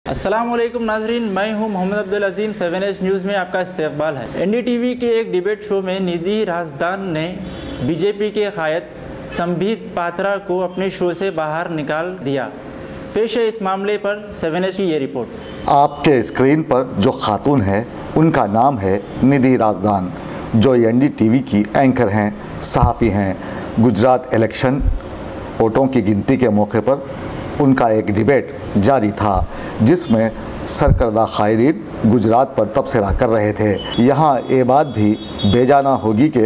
अस्सलामुअलैकुम नाजरीन, मैं हूं मोहम्मद अब्दुल अजीम। 7H न्यूज़ में आपका इस्तकबाल है। NDTV के एक डिबेट शो में निधि राजदान ने बीजेपी के कायद संबित पात्रा को अपने शो से बाहर निकाल दिया। पेश है इस मामले पर 7H की ये रिपोर्ट। आपके स्क्रीन पर जो खातून है उनका नाम है निधि राजदान, जो NDTV की एंकर हैं, सहाफ़ी हैं। गुजरात इलेक्शन वोटों की गिनती के मौके पर उनका एक डिबेट जारी था, जिसमें सरकर्दा कायदीन गुजरात पर तबसरा कर रहे थे। यहाँ ये बात भी बेजाना होगी कि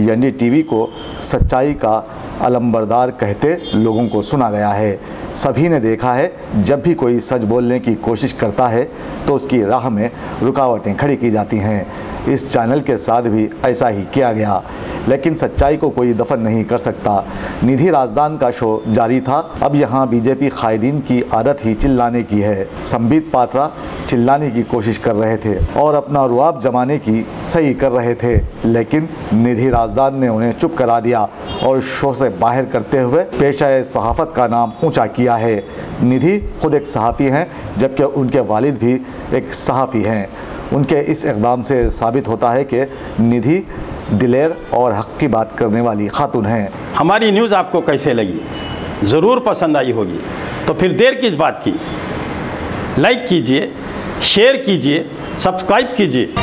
NDTV को सच्चाई का अलंबरदार कहते लोगों को सुना गया है। सभी ने देखा है, जब भी कोई सच बोलने की कोशिश करता है तो उसकी राह में रुकावटें खड़ी की जाती हैं। इस चैनल के साथ भी ऐसा ही किया गया, लेकिन सच्चाई को कोई दफन नहीं कर सकता। निधि राजदान का शो जारी था। अब यहाँ बीजेपी कायदीन की आदत ही चिल्लाने की है। संबित पात्रा चिल्लाने की कोशिश कर रहे थे और अपना रुआब जमाने की सही कर रहे थे, लेकिन निधि राजदान ने उन्हें चुप करा दिया और शो से बाहर करते हुए पेशा सहाफ़त का नाम ऊंचा किया है। निधि खुद एक सहाफ़ी हैं, जबकि उनके वालिद भी एक सहाफ़ी हैं। उनके इस इक़दाम से साबित होता है कि निधि दिलेर और हक़ की बात करने वाली खातून हैं। हमारी न्यूज़ आपको कैसे लगी? ज़रूर पसंद आई होगी, तो फिर देर किस बात की? लाइक कीजिए, शेयर कीजिए, सब्सक्राइब कीजिए।